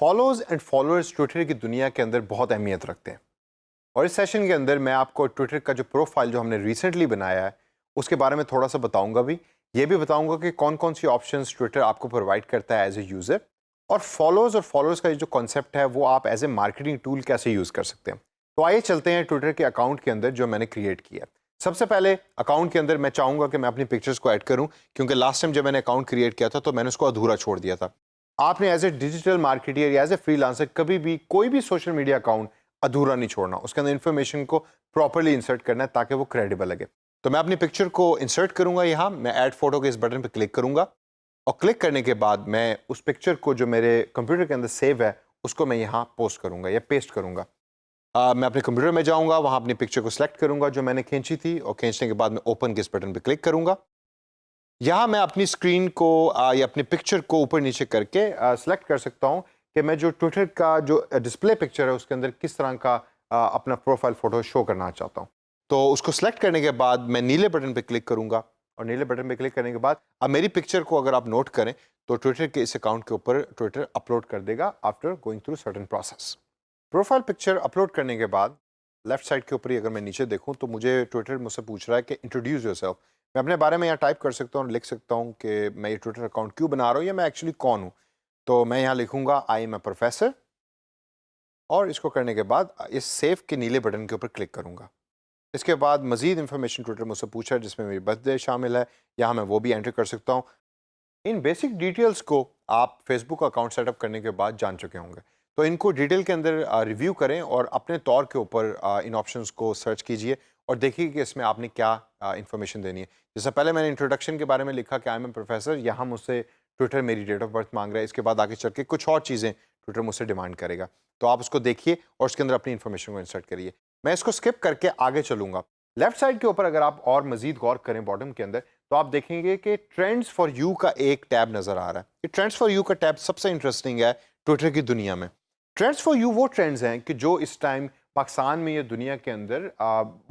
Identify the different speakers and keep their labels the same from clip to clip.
Speaker 1: Follows and followers Twitter की दुनिया के अंदर बहुत अहमियत रखते हैं और इस सेशन के अंदर मैं आपको ट्विटर का जो प्रोफाइल जो हमने रिसेंटली बनाया है उसके बारे में थोड़ा सा बताऊंगा भी। ये भी बताऊंगा कि कौन कौन सी ऑप्शंस ट्विटर आपको प्रोवाइड करता है एज ए यूज़र, और फॉलोअर्स का जो कॉन्सेप्ट है वो आप एज ए मार्केटिंग टूल कैसे यूज़ कर सकते हैं। तो आइए चलते हैं ट्विटर के अकाउंट के अंदर जो मैंने क्रिएट किया। सबसे पहले अकाउंट के अंदर मैं चाहूँगा कि मैं अपनी पिक्चर्स को ऐड करूँ, क्योंकि लास्ट टाइम जब मैंने अकाउंट क्रिएट किया था तो मैंने उसको अधूरा छोड़ दिया था। आपने एज ए डिजिटल मार्केटर या एज ए फ्रीलांसर कभी भी कोई भी सोशल मीडिया अकाउंट अधूरा नहीं छोड़ना, उसके अंदर इन्फॉर्मेशन को प्रॉपर्ली इंसर्ट करना है ताकि वो क्रेडिबल लगे। तो मैं अपनी पिक्चर को इंसर्ट करूंगा, यहाँ मैं ऐड फोटो के इस बटन पर क्लिक करूंगा और क्लिक करने के बाद मैं उस पिक्चर को जो मेरे कंप्यूटर के अंदर सेव है उसको मैं यहाँ पोस्ट करूंगा या पेस्ट करूंगा। मैं अपने कंप्यूटर में जाऊंगा, वहाँ अपनी पिक्चर को सिलेक्ट करूंगा जो मैंने खींची थी और खींचने के बाद मैं ओपन के इस बटन पर क्लिक करूंगा। यहाँ मैं अपनी स्क्रीन को या अपनी पिक्चर को ऊपर नीचे करके सिलेक्ट कर सकता हूँ कि मैं जो ट्विटर का जो डिस्प्ले पिक्चर है उसके अंदर किस तरह का अपना प्रोफाइल फ़ोटो शो करना चाहता हूँ। तो उसको सिलेक्ट करने के बाद मैं नीले बटन पे क्लिक करूँगा और नीले बटन पे क्लिक करने के बाद अब मेरी पिक्चर को अगर आप नोट करें तो ट्विटर के इस अकाउंट के ऊपर ट्विटर अपलोड कर देगा after going through certain process. Profile picture upload करने के बाद लेफ्ट साइड के ऊपर ही अगर मैं नीचे देखूँ तो मुझे ट्विटर मुझसे पूछ रहा है कि इंट्रोड्यूस योरसेल्फ। मैं अपने बारे में यहाँ टाइप कर सकता हूँ और लिख सकता हूँ कि मैं ये ट्विटर अकाउंट क्यों बना रहा हूँ या मैं एक्चुअली कौन हूँ। तो मैं यहाँ लिखूँगा आई एम ए प्रोफेसर और इसको करने के बाद इस सेव के नीले बटन के ऊपर क्लिक करूँगा। इसके बाद मज़ीद इन्फॉर्मेशन ट्विटर मुझसे पूछा है जिसमें मेरी बर्थडे शामिल है, यहाँ मैं वो भी एंटर कर सकता हूँ। इन बेसिक डिटेल्स को आप फेसबुक अकाउंट सेटअप करने के बाद जान चुके होंगे, तो इनको डिटेल के अंदर रिव्यू करें और अपने तौर के ऊपर इन ऑप्शंस को सर्च कीजिए और देखिए कि इसमें आपने क्या इन्फॉर्मेशन देनी है। जैसे पहले मैंने इंट्रोडक्शन के बारे में लिखा कि आई एम ए प्रोफेसर, यहाँ मुझसे ट्विटर मेरी डेट ऑफ बर्थ मांग रहा है। इसके बाद आगे चल के कुछ और चीज़ें ट्विटर मुझसे डिमांड करेगा, तो आप उसको देखिए और उसके अंदर अपनी इन्फॉर्मेशन को इंसर्ट करिए। मैं इसको स्किप करके आगे चलूँगा। लेफ्ट साइड के ऊपर अगर आप और मज़ीद गौर करें बॉटम के अंदर तो आप देखेंगे कि ट्रेंड्स फॉर यू का एक टैब नज़र आ रहा है। ये ट्रेंड्स फॉर यू का टैब सबसे इंटरेस्टिंग है ट्विटर की दुनिया में। ट्रेंड्स फॉर यू वो ट्रेंड्स हैं कि जो इस टाइम पाकिस्तान में या दुनिया के अंदर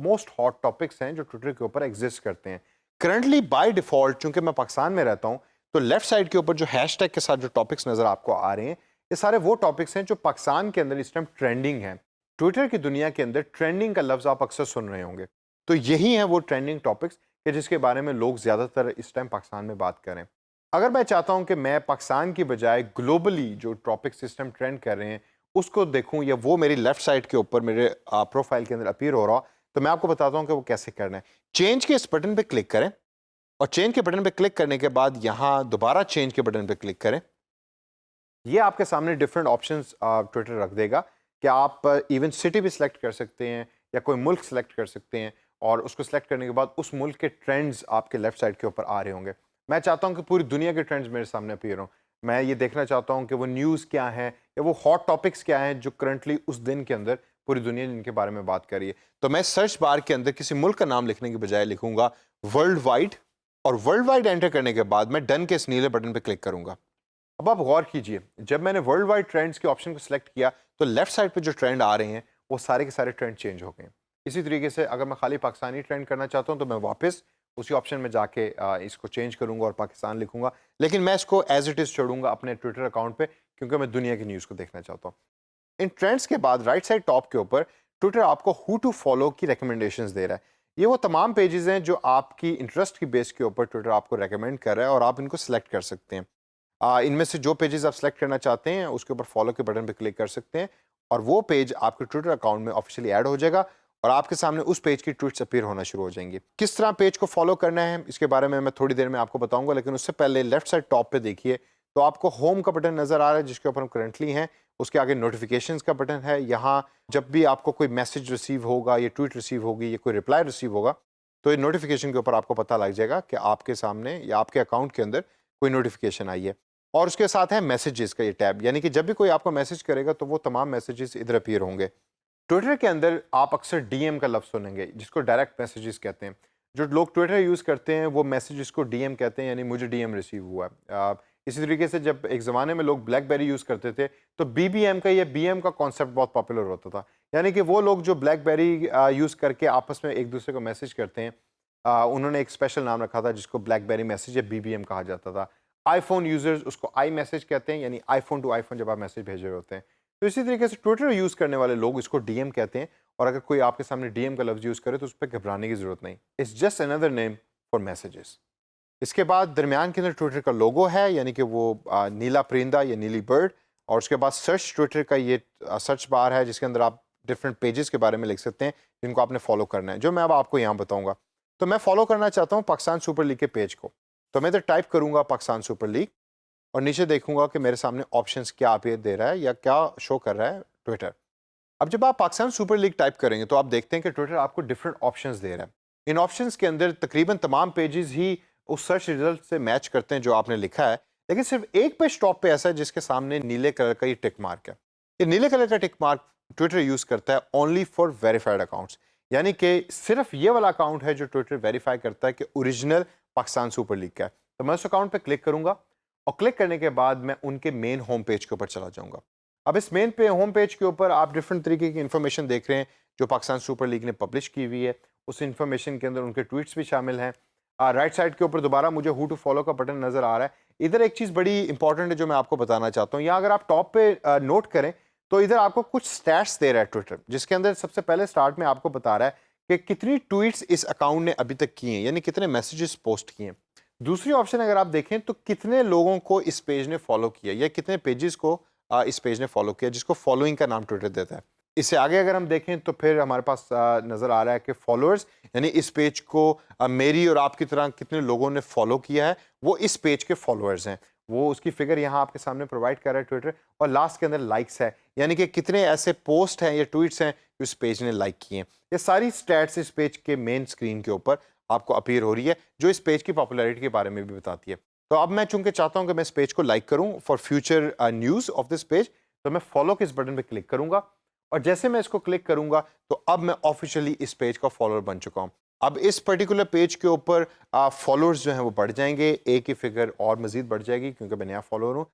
Speaker 1: मोस्ट हॉट टॉपिक्स हैं जो ट्विटर के ऊपर एग्जिस्ट करते हैं। करंटली बाय डिफ़ॉल्ट चूंकि मैं पाकिस्तान में रहता हूँ तो लेफ्ट साइड के ऊपर जो हैशटैग के साथ जो टॉपिक्स नज़र आपको आ रहे हैं ये सारे वो टॉपिक्स हैं जो पाकिस्तान के अंदर इस टाइम ट्रेंडिंग हैं। ट्विटर की दुनिया के अंदर ट्रेंडिंग का लफ्ज़ आप अक्सर सुन रहे होंगे, तो यही है वो ट्रेंडिंग टॉपिक्स कि जिसके बारे में लोग ज़्यादातर इस टाइम पाकिस्तान में बात करें। अगर मैं चाहता हूं कि मैं पाकिस्तान की बजाय ग्लोबली जो टॉपिक्स इस टाइम ट्रेंड कर रहे हैं उसको देखूं या वो मेरी लेफ्ट साइड के ऊपर मेरे प्रोफाइल के अंदर अपीयर हो रहा हो, तो मैं आपको बताता हूं कि वो कैसे करना है। चेंज के इस बटन पे क्लिक करें और चेंज के बटन पे क्लिक करने के बाद यहाँ दोबारा चेंज के बटन पे क्लिक करें। ये आपके सामने डिफरेंट ऑप्शंस ट्विटर रख देगा कि आप इवन सिटी भी सिलेक्ट कर सकते हैं या कोई मुल्क सेलेक्ट कर सकते हैं और उसको सेलेक्ट करने के बाद उस मुल्क के ट्रेंड्स आपके लेफ्ट साइड के ऊपर आ रहे होंगे। मैं चाहता हूं कि पूरी दुनिया के ट्रेंड्स मेरे सामने अपीयर हों। मैं ये देखना चाहता हूं कि वो न्यूज़ क्या है या वो हॉट टॉपिक्स क्या हैं जो करंटली उस दिन के अंदर पूरी दुनिया जिनके बारे में बात कर रही है। तो मैं सर्च बार के अंदर किसी मुल्क का नाम लिखने की बजाय लिखूंगा वर्ल्ड वाइड और वर्ल्ड वाइड एंटर करने के बाद मैं डन के इस नीले बटन पर क्लिक करूंगा। अब आप गौर कीजिए, जब मैंने वर्ल्ड वाइड ट्रेंड्स के ऑप्शन को सिलेक्ट किया तो लेफ्ट साइड पे जो ट्रेंड आ रहे हैं वो सारे के सारे ट्रेंड चेंज हो गए। इसी तरीके से अगर मैं खाली पाकिस्तानी ट्रेंड करना चाहता हूं तो मैं वापस उसी ऑप्शन में जाके इसको चेंज करूंगा और पाकिस्तान लिखूंगा, लेकिन मैं इसको एज इट इज़ छोड़ूंगा अपने ट्विटर अकाउंट पे क्योंकि मैं दुनिया की न्यूज़ को देखना चाहता हूँ। इन ट्रेंड्स के बाद राइट साइड टॉप के ऊपर ट्विटर आपको हु टू फॉलो की रिकमेंडेशंस दे रहा है। ये वो तमाम पेजेस हैं जो आपकी इंटरेस्ट की बेस के ऊपर ट्विटर आपको रेकमेंड कर रहा है और आप इनको सिलेक्ट कर सकते हैं। इनमें से जो पेजेस आप सेलेक्ट करना चाहते हैं उसके ऊपर फॉलो के बटन पर क्लिक कर सकते हैं और वो पेज आपके ट्विटर अकाउंट में ऑफिशियली ऐड हो जाएगा और आपके सामने उस पेज की ट्वीट्स अपीयर होना शुरू हो जाएंगी। किस तरह पेज को फॉलो करना है इसके बारे में मैं थोड़ी देर में आपको बताऊंगा, लेकिन उससे पहले लेफ्ट साइड टॉप पे देखिए तो आपको होम का बटन नज़र आ रहा है जिसके ऊपर हम करंटली हैं। उसके आगे नोटिफिकेशंस का बटन है। यहाँ जब भी आपको कोई मैसेज रिसीव होगा या ट्वीट रिसीव होगी या कोई रिप्लाई रिसीव होगा तो ये नोटिफिकेशन के ऊपर आपको पता लग जाएगा कि आपके सामने या आपके अकाउंट के अंदर कोई नोटिफिकेशन आई है। और उसके साथ है मैसेजेस का ये टैब, यानी कि जब भी कोई आपको मैसेज करेगा तो वो तमाम मैसेजेस इधर अपीयर होंगे। ट्विटर के अंदर आप अक्सर डीएम का लफ्ज़ सुनेंगे जिसको डायरेक्ट मैसेजेस कहते हैं। जो लोग ट्विटर यूज़ करते हैं वो मैसेजेस को डीएम कहते हैं, यानी मुझे डीएम रिसीव हुआ है। इसी तरीके से जब एक ज़माने में लोग ब्लैकबेरी यूज़ करते थे तो बीबीएम का या बीएम का कॉन्सेप्ट बहुत पॉपुलर होता था, यानी कि वो लोग जो ब्लैकबेरी यूज़ करके आपस में एक दूसरे को मैसेज करते हैं, उन्होंने एक स्पेशल नाम रखा था जिसको ब्लैकबेरी मैसेज या बीबीएम कहा जाता था। आईफोन यूजर्स उसको आई मैसेज कहते हैं, यानी आईफोन टू आईफोन जब आप मैसेज भेज रहे होते हैं। तो इसी तरीके से ट्विटर यूज़ करने वाले लोग इसको डीएम कहते हैं, और अगर कोई आपके सामने डीएम का लफ्ज़ यूज़ करे तो उस पर घबराने की ज़रूरत नहीं। It's just another name for messages. इसके बाद दरमियान के अंदर ट्विटर का लोगो है, यानी कि वो नीला परिंदा या नीली बर्ड, और उसके बाद सर्च ट्विटर का ये सर्च बार है जिसके अंदर आप डिफरेंट पेजेस के बारे में लिख सकते हैं जिनको आपने फॉलो करना है, जो मैं अब आपको यहाँ बताऊँगा। तो मैं फॉलो करना चाहता हूँ पाकिस्तान सुपर लीग के पेज को, तो मैं इधर टाइप करूँगा पाकिस्तान सुपर लीग, और नीचे देखूंगा कि मेरे सामने ऑप्शंस क्या अपीयर दे रहा है या क्या शो कर रहा है ट्विटर। अब जब आप पाकिस्तान सुपर लीग टाइप करेंगे तो आप देखते हैं कि ट्विटर आपको डिफरेंट ऑप्शंस दे रहा है। इन ऑप्शंस के अंदर तकरीबन तमाम पेजेस ही उस सर्च रिजल्ट से मैच करते हैं जो आपने लिखा है, लेकिन सिर्फ एक पेज टॉप पे ऐसा है जिसके सामने नीले कलर का ये टिक मार्क है। ये नीले कलर का टिक मार्क ट्विटर यूज करता है ओनली फॉर वेरीफाइड अकाउंट्स, यानी कि सिर्फ ये वाला अकाउंट है जो ट्विटर वेरीफाई करता है कि ओरिजिनल पाकिस्तान सुपर लीग का है। तो मैं उस अकाउंट पर क्लिक करूंगा, और क्लिक करने के बाद मैं उनके मेन होम पेज के ऊपर चला जाऊंगा। अब इस मेन पे होम पेज के ऊपर आप डिफरेंट तरीके की इन्फॉर्मेशन देख रहे हैं जो पाकिस्तान सुपर लीग ने पब्लिश की हुई है। उस इन्फॉर्मेशन के अंदर उनके ट्वीट्स भी शामिल हैं। राइट साइड के ऊपर दोबारा मुझे हु टू फॉलो का बटन नजर आ रहा है। इधर एक चीज़ बड़ी इंपॉर्टेंट है जो मैं आपको बताना चाहता हूँ। यहाँ अगर आप टॉप पे नोट करें तो इधर आपको कुछ स्टैट्स दे रहा है ट्विटर, जिसके अंदर सबसे पहले स्टार्ट में आपको बता रहा है कि कितनी ट्वीट्स इस अकाउंट ने अभी तक किए हैं, यानी कितने मैसेजेस पोस्ट किए हैं। दूसरी ऑप्शन अगर आप देखें तो कितने लोगों को इस पेज ने फॉलो किया या कितने पेजेस को इस पेज ने फॉलो किया, जिसको फॉलोइंग का नाम ट्विटर देता है। इससे आगे अगर हम देखें तो फिर हमारे पास नज़र आ रहा है कि फॉलोअर्स, यानी इस पेज को मेरी और आपकी तरह कितने लोगों ने फॉलो किया है, वो इस पेज के फॉलोअर्स हैं। वो उसकी फिगर यहाँ आपके सामने प्रोवाइड कर रहा है ट्विटर। और लास्ट के अंदर लाइक्स है, यानी कि कितने ऐसे पोस्ट हैं या ट्वीट्स हैं जो इस पेज ने लाइक किए हैं। ये सारी स्टैट्स इस पेज के मेन स्क्रीन के ऊपर आपको अपीयर हो रही है, जो इस पेज की पॉपुलैरिटी के बारे में भी बताती है। तो अब मैं चूंकि चाहता हूं कि मैं इस पेज को लाइक करूं for future news of this page, तो मैं फॉलो के इस बटन पे क्लिक करूंगा, और जैसे मैं इसको क्लिक करूंगा तो अब मैं ऑफिशियली इस पेज का फॉलोअर बन चुका हूं। अब इस पर्टिकुलर पेज के ऊपर फॉलोअर्स जो हैं वो बढ़ जाएंगे, एक की फिगर और मजीद बढ़ जाएगी क्योंकि मैं नया फॉलोअर हूँ।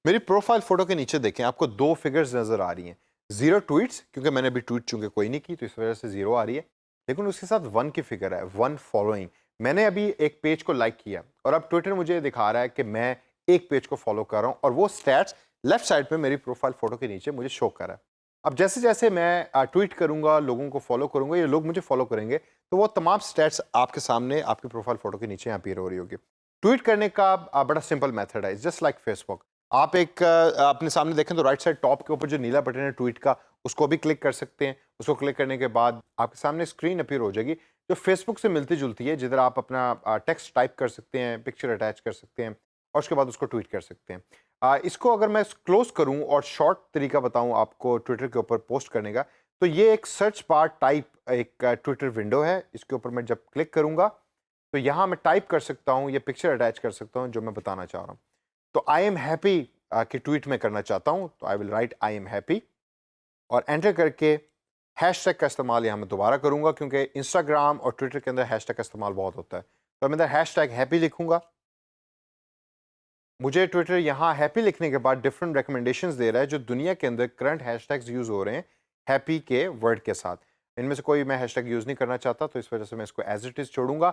Speaker 1: मेरी प्रोफाइल फोटो के नीचे देखें, आपको दो फिगर्स नजर आ रही हैं। 0 ट्वीट्स, क्योंकि मैंने अभी ट्वीट चूंकि कोई नहीं की तो इस वजह से 0 आ रही है, लेकिन उसके साथ 1 की फिगर है, 1 फॉलोइंग। मैंने अभी एक पेज को लाइक किया और अब ट्विटर मुझे दिखा रहा है कि मैं एक पेज को फॉलो कर रहा हूँ, और वो स्टैट्स लेफ्ट साइड पे मेरी प्रोफाइल फोटो के नीचे मुझे शो कर रहा है। अब जैसे जैसे मैं ट्वीट करूंगा, लोगों को फॉलो करूंगा, ये लोग मुझे फॉलो करेंगे, तो वो तमाम स्टैट्स आपके सामने आपकी प्रोफाइल फोटो के नीचे अपीयर हो रही होगी। ट्वीट करने का बड़ा सिंपल मेथड है, जस्ट लाइक फेसबुक। आप एक अपने सामने देखें तो राइट साइड टॉप के ऊपर जो नीला बटन है ट्वीट का, उसको भी क्लिक कर सकते हैं। उसको क्लिक करने के बाद आपके सामने स्क्रीन अपीयर हो जाएगी जो फेसबुक से मिलती जुलती है, जिधर आप अपना टेक्स्ट टाइप कर सकते हैं, पिक्चर अटैच कर सकते हैं, और उसके बाद उसको ट्वीट कर सकते हैं। इसको अगर मैं क्लोज करूं और शॉर्ट तरीका बताऊं आपको ट्विटर के ऊपर पोस्ट करने का, तो ये एक सर्च बार टाइप एक ट्विटर विंडो है। इसके ऊपर मैं जब क्लिक करूंगा तो यहाँ मैं टाइप कर सकता हूँ, ये पिक्चर अटैच कर सकता हूँ जो मैं बताना चाह रहा हूँ। तो आई एम हैप्पी कि ट्वीट में करना चाहता हूँ, तो I will right I am happy और एंटर करके हैशटैग का इस्तेमाल यहाँ मैं दोबारा करूँगा, क्योंकि इंस्टाग्राम और ट्विटर के अंदर हैशटैग का इस्तेमाल बहुत होता है। तो मैं इधर हैशटैग हैप्पी लिखूँगा। मुझे ट्विटर यहाँ हैप्पी लिखने के बाद डिफरेंट रिकमेंडेशंस दे रहा है जो दुनिया के अंदर करंट हैशटैग्स यूज़ हो रहे हैं हैप्पी के वर्ड के साथ। इनमें से कोई मैं हैशटैग यूज़ नहीं करना चाहता, तो इस वजह से मैं इसको एज इट इज़ छोड़ूंगा।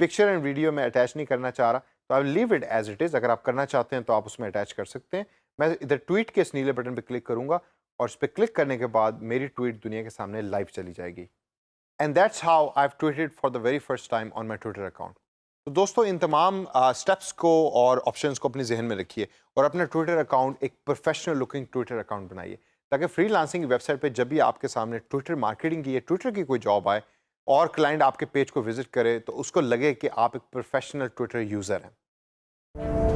Speaker 1: पिक्चर एंड वीडियो में अटैच नहीं करना चाह रहा, तो I leave it as it is. अगर आप करना चाहते हैं तो आप उसमें अटैच कर सकते हैं। मैं इधर ट्वीट के इस नीले बटन पर क्लिक करूँगा, और इस पर क्लिक करने के बाद मेरी ट्वीट दुनिया के सामने लाइव चली जाएगी। And that's how I have tweeted for the very first time on my Twitter account. तो दोस्तों, इन तमाम स्टेप्स को और ऑप्शंस को अपने जहन में रखिए और अपना ट्विटर अकाउंट एक प्रोफेशनल लुकिंग ट्विटर अकाउंट बनाइए, ताकि फ्रीलांसिंग की वेबसाइट पे जब भी आपके सामने ट्विटर मार्केटिंग की या ट्विटर की कोई जॉब आए और क्लाइंट आपके पेज को विजिट करे तो उसको लगे कि आप एक प्रोफेशनल ट्विटर यूज़र हैं।